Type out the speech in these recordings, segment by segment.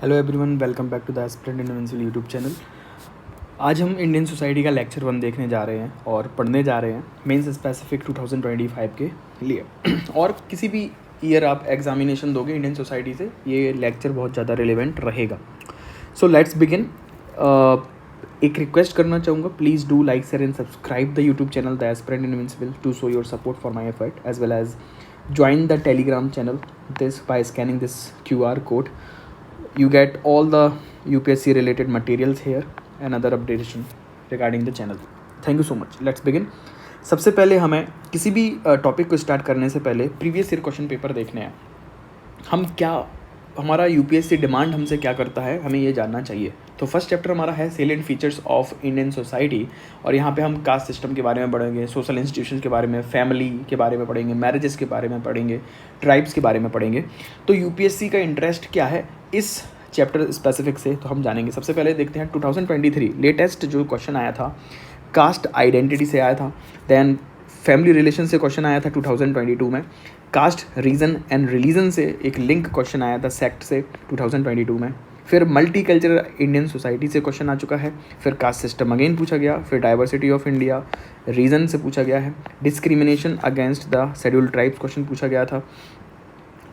Hello everyone, welcome back to the aspirant invincible YouTube channel. आज हम Indian society का lecture 1 देखने जा रहे हैं और पढ़ने जा रहे हैं मेंस स्पेसिफिक 2025 के लिए। और किसी भी ईयर आप एग्जामिनेशन दोगे इंडियन सोसाइटी से, ये लेक्चर बहुत ज़्यादा रिलेवेंट रहेगा। So let's begin. एक रिक्वेस्ट करना चाहूँगा, please do like share and subscribe the YouTube channel the aspirant invincible to show your support for my effort as well as join the telegram channel this by scanning this QR code. You get all the UPSC related materials here and other updation regarding the channel. Thank you so much. Let's begin. सबसे पहले हमें किसी भी topic को start करने से पहले previous year question paper देखने हैं। हम क्या, हमारा यूपीएससी डिमांड हमसे क्या करता है, हमें ये जानना चाहिए। तो फर्स्ट चैप्टर हमारा है salient features of Indian society, और यहाँ पे हम कास्ट सिस्टम के बारे में पढ़ेंगे, सोशल इंस्टीट्यूशन के बारे में, फैमिली के बारे में पढ़ेंगे, मैरिजेस के बारे में पढ़ेंगे, ट्राइब्स के बारे में पढ़ेंगे। तो यूपीएससी का इंटरेस्ट क्या है इस चैप्टर स्पेसिफिक से, तो हम जानेंगे। सबसे पहले देखते हैं 2023 लेटेस्ट जो क्वेश्चन आया था कास्ट आइडेंटिटी से आया था। देन फैमिली रिलेशन से क्वेश्चन आया था 2022 में। कास्ट रीजन एंड रिलीजन से एक लिंक क्वेश्चन आया था सेक्ट से 2022 में। फिर मल्टी कल्चरल इंडियन सोसाइटी से क्वेश्चन आ चुका है। फिर कास्ट सिस्टम अगेन पूछा गया। फिर डाइवर्सिटी ऑफ इंडिया रीजन से पूछा गया है। Discrimination against the scheduled tribes question पूछा गया था।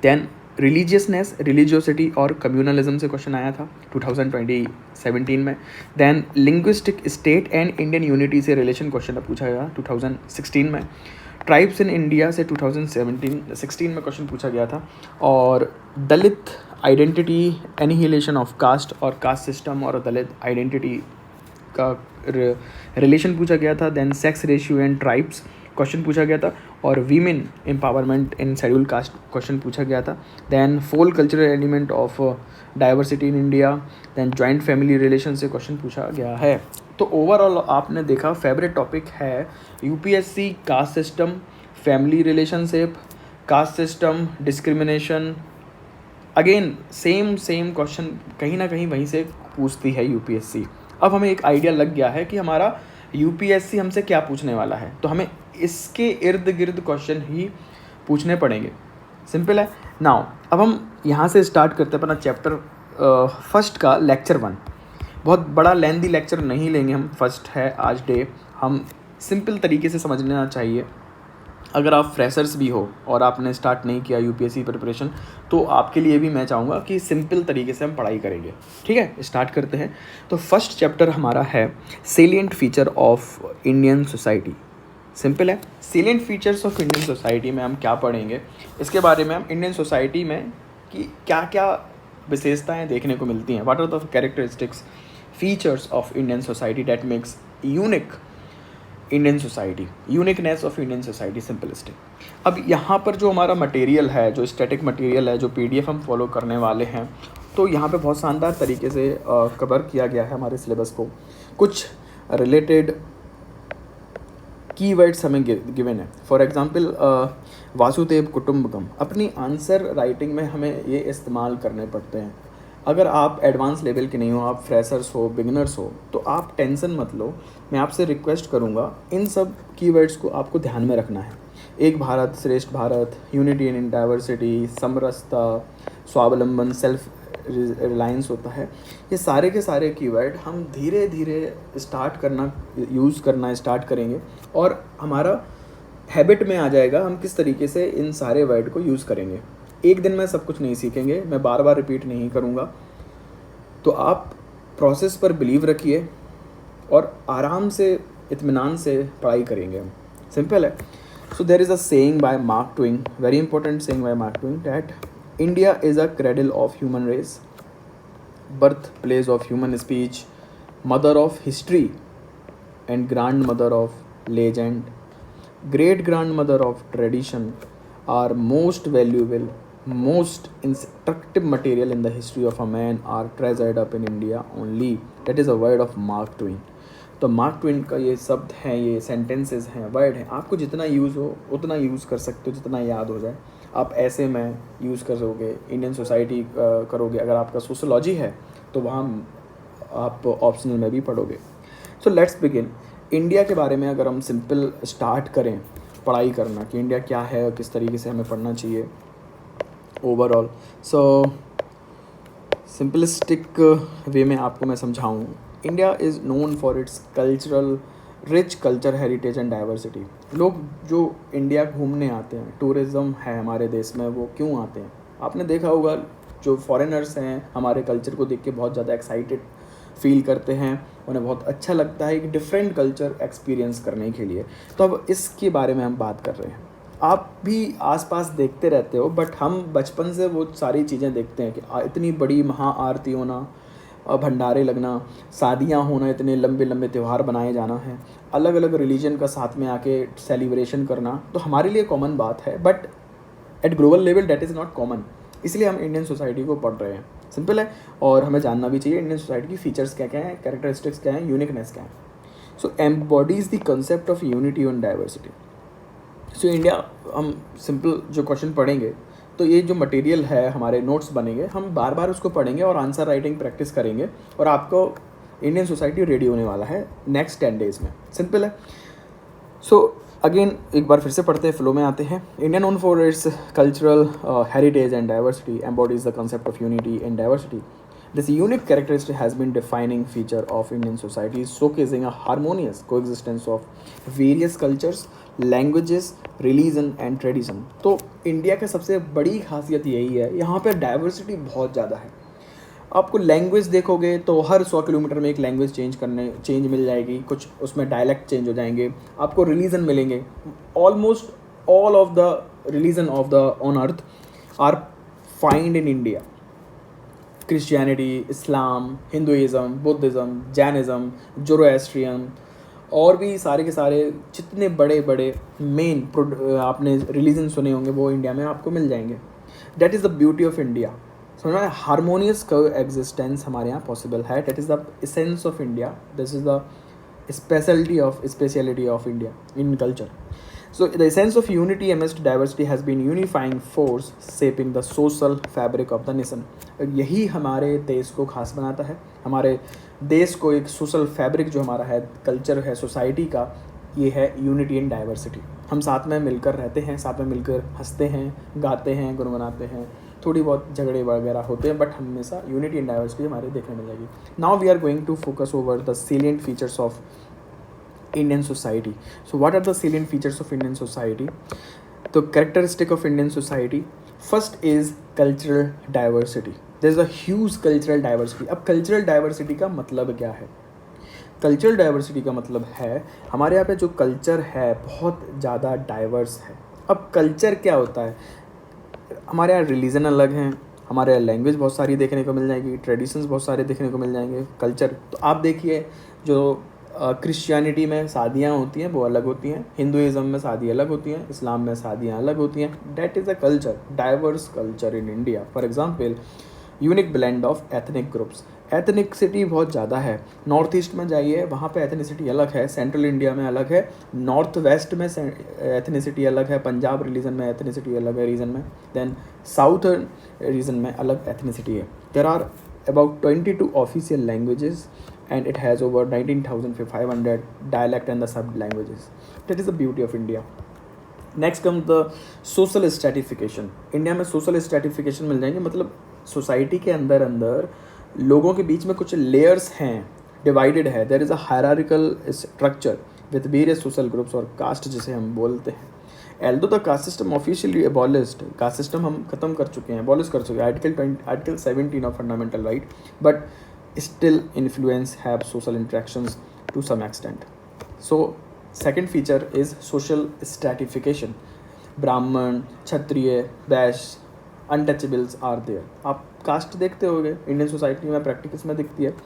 देन रिलीजियसनेस, रिलीजियोसिटी और कम्युनलिज्म से क्वेश्चन आया था 2017 में। Then linguistic state and Indian unity से रिलेशन क्वेश्चन पूछा गया 2016 में। ट्राइब्स इन इंडिया से 2016 में क्वेश्चन पूछा गया था। और Dalit identity, annihilation of caste और कास्ट सिस्टम और दलित आइडेंटिटी का रिलेशन पूछा गया था। Then sex ratio and tribes question पूछा गया था। और women empowerment in schedule caste question पूछा गया था। Then folk cultural element of diversity in India. Then joint family relation से क्वेश्चन पूछा गया है। तो ओवरऑल आपने देखा फेवरेट टॉपिक है UPSC caste system, family relationship, caste system, discrimination. Again same question कहीं ना कहीं वहीं से पूछती है यूपीएससी। अब हमें एक आइडिया लग गया है कि हमारा यूपीएससी हमसे क्या पूछने वाला है, तो हमें इसके इर्द गिर्द क्वेश्चन ही पूछने पड़ेंगे। सिंपल है। नाउ अब हम यहाँ से स्टार्ट करते हैं अपना चैप्टर फर्स्ट का लेक्चर 1। बहुत बड़ा लेंदी लेक्चर नहीं लेंगे हम, फर्स्ट है आज डे, हम सिंपल तरीके से समझ लेना चाहिए। अगर आप फ्रेशर्स भी हो और आपने स्टार्ट नहीं किया यूपीएससी प्रिपरेशन, तो आपके लिए भी मैं चाहूँगा कि सिंपल तरीके से हम पढ़ाई करेंगे। ठीक है, स्टार्ट करते हैं। तो फर्स्ट चैप्टर हमारा है salient feature of Indian society. Simple है। Salient features of Indian society में हम क्या पढ़ेंगे, इसके बारे में हम इंडियन सोसाइटी में कि क्या क्या विशेषताएँ देखने को मिलती हैं, what are the characteristics features of Indian society that makes unique Indian society, uniqueness of Indian society, simplistic. अब यहाँ पर जो हमारा मटेरियल है, जो स्टैटिक मटेरियल है, जो पीडीएफ हम फॉलो करने वाले हैं, तो यहाँ पे बहुत शानदार तरीके से कवर किया गया है हमारे सिलेबस को। कुछ रिलेटेड कीवर्ड्स हमें गिवन है। फॉर एग्जांपल वासुदेव कुटुंबकम, अपनी आंसर राइटिंग में हमें ये इस्तेमाल करने पड़ते हैं। अगर आप एडवांस लेवल के नहीं हो, आप फ्रेशर्स हो, बिगिनर्स हो, तो आप टेंशन मत लो। मैं आपसे रिक्वेस्ट करूँगा इन सब कीवर्ड्स को आपको ध्यान में रखना है। एक भारत श्रेष्ठ भारत, यूनिटी इन डाइवर्सिटी, समरसता, स्वावलंबन, सेल्फ रिलायंस होता है। ये सारे के सारे कीवर्ड हम धीरे धीरे यूज़ करना स्टार्ट करेंगे और हमारा हैबिट में आ जाएगा हम किस तरीके से इन सारे वर्ड को यूज़ करेंगे। एक दिन में सब कुछ नहीं सीखेंगे, मैं बार बार रिपीट नहीं करूँगा। तो आप प्रोसेस पर बिलीव रखिए और आराम से, इत्मीनान से पढ़ाई करेंगे हम। सिंपल है। So there is a saying by Mark Twain, very important saying by Mark Twain, that India is a cradle of human race, birth place of human speech, mother of history and grand mother of legend, great grandmother of tradition, are most valuable, most instructive material in the history of a man are treasured up in India only. That is a word of Mark Twain. तो mark Twain का ये शब्द हैं, ये sentences हैं, word हैं, आपको जितना यूज़ हो उतना यूज़ कर सकते हो, जितना याद हो जाए। आप ऐसे में यूज़ करोगे, इंडियन सोसाइटी करोगे, अगर आपका सोशोलॉजी है तो वहाँ आप ऑप्शनल में भी पढ़ोगे। सो लेट्स बिगिन। इंडिया के बारे में अगर हम सिंपल स्टार्ट करें पढ़ाई करना कि इंडिया क्या है और किस तरीके से हमें पढ़ना चाहिए ओवरऑल। सो सिंपलिस्टिक वे में आपको मैं समझाऊँ, India is known for its cultural rich culture heritage and diversity. लोग जो इंडिया घूमने आते हैं, टूरिज़्म है हमारे देश में, वो क्यों आते हैं? आपने देखा होगा जो फॉरेनर्स हैं हमारे कल्चर को देख के बहुत ज़्यादा एक्साइटेड फील करते हैं, उन्हें बहुत अच्छा लगता है एक डिफरेंट कल्चर एक्सपीरियंस करने के लिए। तो अब इसके बारे में हम बात कर रहे हैं। आप भी आसपास देखते रहते हो, बट हम बचपन से वो सारी चीज़ें देखते हैं कि इतनी बड़ी महाआरती होना, भंडारे लगना, शादियाँ होना, इतने लंबे लंबे त्यौहार बनाए जाना है, अलग अलग रिलीजन का साथ में आके सेलिब्रेशन करना, तो हमारे लिए कॉमन बात है, but at global level that is not common. इसलिए हम इंडियन सोसाइटी को पढ़ रहे हैं। सिंपल है, और हमें जानना भी चाहिए इंडियन सोसाइटी की फीचर्स क्या क्या हैं, कैरेक्टरिस्टिक्स क्या हैं, यूनिकनेस क्या है। So embodies the concept of unity and diversity. So India, हम सिंपल जो क्वेश्चन पढ़ेंगे, तो ये जो मटेरियल है हमारे नोट्स बनेंगे, हम बार बार उसको पढ़ेंगे और आंसर राइटिंग प्रैक्टिस करेंगे, और आपको इंडियन सोसाइटी रेडी होने वाला है नेक्स्ट 10 डेज़ में। सिंपल है। सो अगेन एक बार फिर से पढ़ते हैं, फ्लो में आते हैं। India known for its cultural heritage and diversity embodies the concept of unity and diversity. This unique characteristic has been defining feature of Indian society, showcasing a harmonious coexistence of various cultures, languages, religion and tradition. तो India का सबसे बड़ी खासियत यही है, यहाँ पे diversity बहुत ज़्यादा है। आपको लैंग्वेज देखोगे तो हर 100 किलोमीटर में एक लैंग्वेज चेंज मिल जाएगी, कुछ उसमें डायलेक्ट चेंज हो जाएंगे। आपको रिलीजन मिलेंगे, almost all of the religion of the on earth are find in India. Christianity, Islam, Hinduism, Buddhism, Jainism, Zoroastrian और भी सारे के सारे जितने बड़े बड़े मेन आपने रिलीजन सुने होंगे वो इंडिया में आपको मिल जाएंगे। That is the beauty of India. समझना है, हारमोनियस को एग्जिस्टेंस हमारे यहाँ पॉसिबल है। That is the essence of India, this is the speciality of India in culture. So the essence of unity amidst diversity has been unifying force shaping the social fabric of the nation. यही हमारे देश को खास बनाता है, हमारे देश को एक सोशल फैब्रिक जो हमारा है, कल्चर है सोसाइटी का, ये है यूनिटी एंड डाइवर्सिटी. हम साथ में मिलकर रहते हैं, साथ में मिलकर हंसते हैं, गाते हैं, गुनगुनाते हैं, थोड़ी बहुत झगड़े वगैरह होते हैं, बट हमेशा यूनिटी एंड डाइवर्सिटी हमारे देखने मिल जाएगी. Now we are going to focus over the salient features of Indian society. So what are the salient features of Indian society? The characteristic of Indian society, first is cultural diversity. There is a huge cultural diversity. अब cultural diversity का मतलब क्या है? Cultural diversity का मतलब है हमारे यहाँ पे जो culture है बहुत ज़्यादा diverse है. अब culture क्या होता है? हमारे यहाँ religion अलग हैं, हमारे यहाँ लैंग्वेज बहुत सारी देखने को मिल जाएगी, ट्रेडिशंस बहुत सारे देखने को मिल जाएंगे, कल्चर. तो आप देखिए जो क्रिश्चियनिटी में शादियाँ होती हैं वो अलग होती हैं, हिंदुइज़म में शादी अलग होती हैं, इस्लाम में शादियाँ अलग होती हैं. That is a culture, diverse culture in India. For example, unique blend of ethnic groups. Ethnicity बहुत ज़्यादा है. नॉर्थ ईस्ट में जाइए, वहाँ पे एथनिसिटी अलग है, सेंट्रल इंडिया में अलग है, नॉर्थ वेस्ट में एथनिसिटी अलग है, पंजाब रीजन में एथनिसिटी अलग है रीजन में, देन साउथ रीजन में अलग एथनिसिटी है. There are about 22 official languages and it has over 19,500 dialect and the sub languages. That is the beauty of India. Next comes the social stratification. India में social stratification मिल जाएंगे, मतलब society के अंदर अंदर लोगों के बीच में कुछ लेयर्स हैं, डिवाइडेड है. There is a hierarchical structure with various social groups और कास्ट जिसे हम बोलते हैं. Although the caste system officially abolished, caste system हम ख़त्म कर चुके हैं, abolish कर चुके हैं, article 17 of fundamental right, but still influence have social interactions to some extent. So second feature is social stratification. ब्राह्मण, क्षत्रिय, वैश्य, अनटचेबल्स आर देयर. आप कास्ट देखते होगे इंडियन सोसाइटी में, प्रैक्टिस में दिखती है.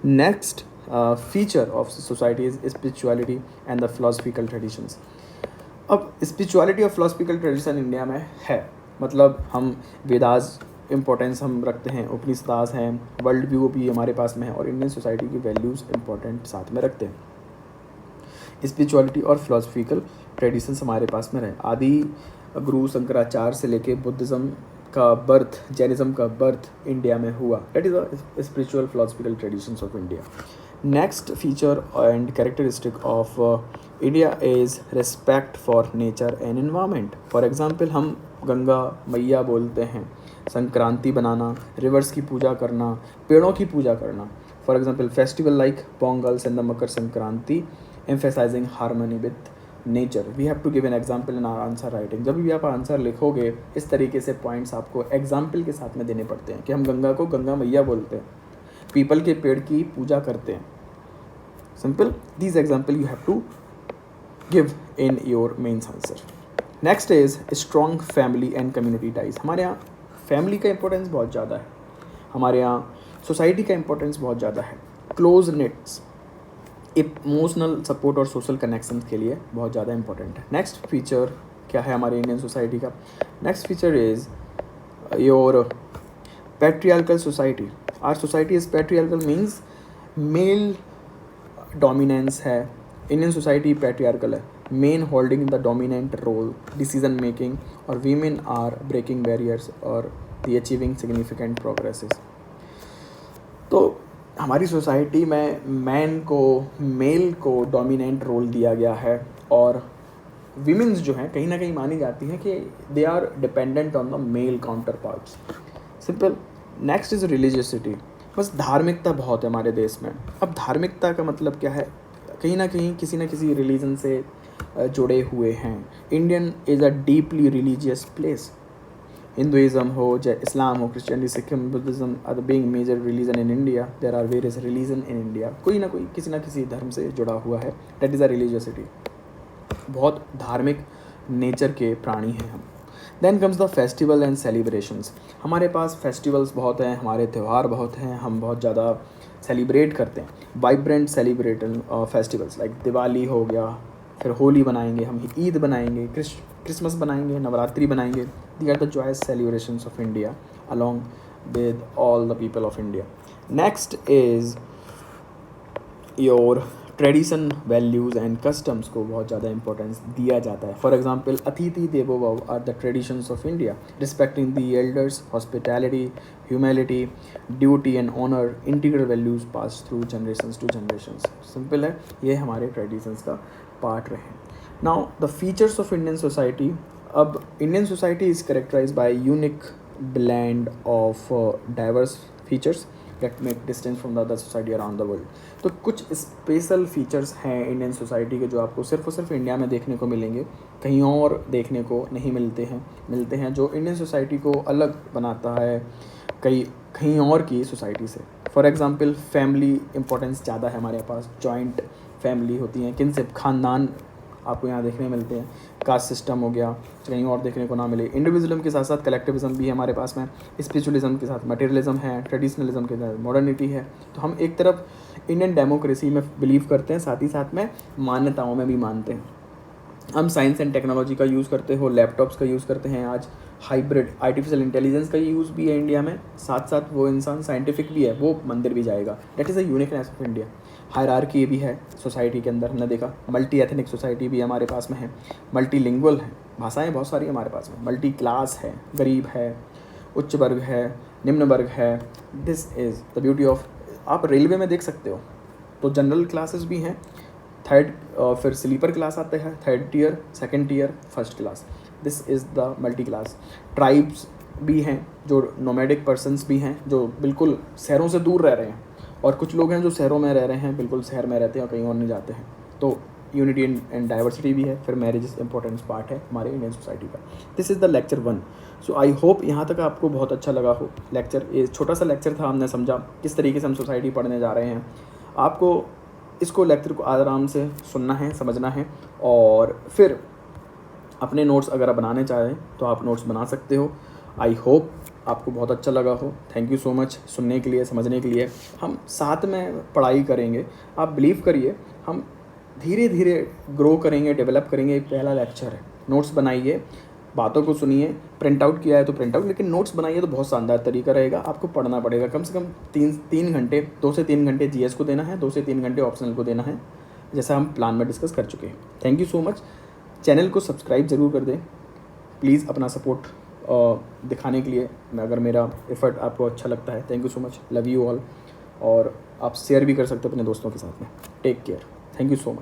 Next feature of society is spirituality and the philosophical traditions. अब spirituality और फिलोसफिकल ट्रेडिशन इंडिया में है, मतलब हम वेदास इम्पोर्टेंस हम रखते हैं, उपनिषदास हैं, वर्ल्ड व्यू भी हमारे पास में है, और इंडियन सोसाइटी की वैल्यूज़ इंपॉर्टेंट साथ में रखते हैं. स्पिरिचुअलिटी और फिलोसफिकल ट्रेडिशंस हमारे पास में रहे. आदि गुरु शंकराचार्य से लेके बुद्धिज़्म का बर्थ, जैनिज़्म का बर्थ इंडिया में हुआ. That is the spiritual philosophical traditions of India. Next feature and characteristic of India is respect for nature and environment. For example, हम गंगा मैया बोलते हैं, संक्रांति बनाना, रिवर्स की पूजा करना, पेड़ों की पूजा करना. For example festival like Pongals and the Makar Sankranti emphasising harmony with nature. We have to give an example in our answer writing. जब भी आप आंसर लिखोगे इस तरीके से पॉइंट्स आपको एग्जाम्पल के साथ में देने पड़ते हैं कि हम गंगा को गंगा मैया बोलते हैं, पीपल के पेड़ की पूजा करते हैं. Simple. These example you have to give in your mains answer. Next is strong family and community ties. हमारे यहाँ फैमिली का इंपॉर्टेंस बहुत ज़्यादा है, हमारे यहाँ सोसाइटी का इंपॉर्टेंस बहुत ज़्यादा है. क्लोज नेट्स इमोशनल सपोर्ट और सोशल कनेक्शन के लिए बहुत ज़्यादा इंपॉर्टेंट है. नेक्स्ट फीचर क्या है हमारे इंडियन सोसाइटी का? Next feature is your patriarchal society. Our society is patriarchal means male dominance है. इंडियन सोसाइटी पैट्रियार्कल है, men holding the dominant role, decision making, और वीमेन आर ब्रेकिंग बैरियर्स और the achieving significant progresses. तो हमारी society में mail को dominant role दिया गया है और वीमेंस जो हैं कहीं ना कहीं मानी जाती हैं कि they are dependent on the male counterparts. Simple. Next is religiosity. बस धार्मिकता बहुत है हमारे देश में. अब धार्मिकता का मतलब क्या है? कहीं ना कहीं किसी न किसी रिलीजन से जुड़े हुए हैं. Indian is a deeply religious place. Hinduism हो, चाहे इस्लाम हो, Christianity, Sikhism, Buddhism are the being major religion in India. There are various religion in India. कोई ना कोई किसी न किसी धर्म से जुड़ा हुआ है. That is a religiosity. बहुत धार्मिक नेचर के प्राणी हैं हम. Then comes the festival and celebrations. हमारे पास फेस्टिवल्स बहुत हैं, हमारे त्यौहार बहुत हैं, हम बहुत ज़्यादा सेलिब्रेट करते हैं. Vibrant celebrate festivals like Diwali हो गया, फिर होली बनाएंगे, हम ईद बनाएंगे, क्रिसमस बनाएंगे, नवरात्रि बनाएंगे. They are the joyous celebrations of India along with all the people of India. Next is your tradition, values and customs को बहुत ज़्यादा इंपॉर्टेंस दिया जाता है. फॉर एग्जांपल अतिथि देवो भव are the traditions of India. Respecting the elders, hospitality, humanity, duty and honour, integral values pass through generations to generations. Simple है, ये हमारे ट्रेडिशंस का पार्ट रहे. Now the features of Indian society. अब Indian society is characterize by unique blend of diverse features that make distance from the other society around the world. तो कुछ special features हैं Indian society के जो आपको सिर्फ और सिर्फ इंडिया में देखने को मिलेंगे, कहीं और देखने को नहीं मिलते हैं जो इंडियन सोसाइटी को अलग बनाता है कहीं और की सोसाइटी से. फॉर एग्जांपल फैमिली इंपॉर्टेंस ज़्यादा है हमारे पास. जॉइंट फैमिली होती हैं, किनसे खानदान आपको यहाँ देखने मिलते हैं. कास्ट सिस्टम हो गया, कहीं और देखने को ना मिले. इंडिविजुअलिज्म के साथ साथ कलेक्टिविज्म भी है हमारे पास में. स्पिरिचुअलिज्म के साथ मटेरियलिज्म है. ट्रेडिशनलिज्म के साथ मॉडर्निटी है. तो हम एक तरफ इंडियन डेमोक्रेसी में बिलीव करते हैं, साथ ही साथ में मान्यताओं में भी मानते हैं. हम साइंस एंड टेक्नोलॉजी का यूज़ करते हो, लैपटॉप्स का यूज़ करते हैं. आज हाइब्रिड आर्टिफिशियल इंटेलिजेंस का यूज़ भी है इंडिया में. साथ साथ वो इंसान साइंटिफिक भी है, वो मंदिर भी जाएगा. That is a uniqueness of India. Hierarchy भी है सोसाइटी के अंदर, हमने देखा. मल्टी एथनिक सोसाइटी भी हमारे पास में है. मल्टीलिंगुअल है, भाषाएं बहुत सारी हमारे पास में. मल्टी क्लास है, गरीब है, उच्च वर्ग है, निम्न वर्ग है. This is the beauty of. आप रेलवे में देख सकते हो तो जनरल क्लासेस भी हैं, थर्ड फिर स्लीपर क्लास आते हैं, third tier, second tier, first class. This is the multi class. Tribes भी हैं, जो नोमैडिक पर्सन्स भी हैं जो बिल्कुल शहरों से दूर रह रहे हैं, और कुछ लोग हैं जो शहरों में रह रहे हैं, बिल्कुल शहर में रहते हैं और कहीं और नहीं जाते हैं. तो यूनिटी एंड डाइवर्सिटी भी है. फिर मैरिज इंपॉर्टेंट पार्ट है हमारे इंडियन सोसाइटी का. This is the lecture 1. So I hope यहाँ तक आपको बहुत अच्छा लगा हो लेक्चर. ये छोटा सा लेक्चर था, हमने समझा किस तरीके से हम सोसाइटी पढ़ने जा रहे हैं. आपको इसको लेक्चर को आराम से सुनना है, समझना है, और फिर अपने नोट्स अगर आप बनाने चाहें तो आप नोट्स बना सकते हो. आई होप आपको बहुत अच्छा लगा हो. थैंक यू सो मच सुनने के लिए, समझने के लिए. हम साथ में पढ़ाई करेंगे. आप बिलीव करिए, हम धीरे धीरे ग्रो करेंगे, डेवलप करेंगे. पहला लेक्चर है. नोट्स बनाइए, बातों को सुनिए. प्रिंट आउट किया है तो प्रिंट आउट, लेकिन नोट्स बनाइए तो बहुत शानदार तरीका रहेगा. आपको पढ़ना पड़ेगा कम से कम 3 घंटे, 2 से 3 घंटे जीएस को देना है, 2 से 3 घंटे ऑप्शनल को देना है, जैसा हम प्लान में डिस्कस कर चुके हैं. Thank you so much. Channel को सब्सक्राइब ज़रूर कर दें प्लीज़, अपना सपोर्ट दिखाने के लिए. अगर मेरा एफर्ट आपको अच्छा लगता है, thank you so much. Love you all. और आप शेयर भी कर सकते हो अपने दोस्तों के साथ में. Take care. Thank you so much.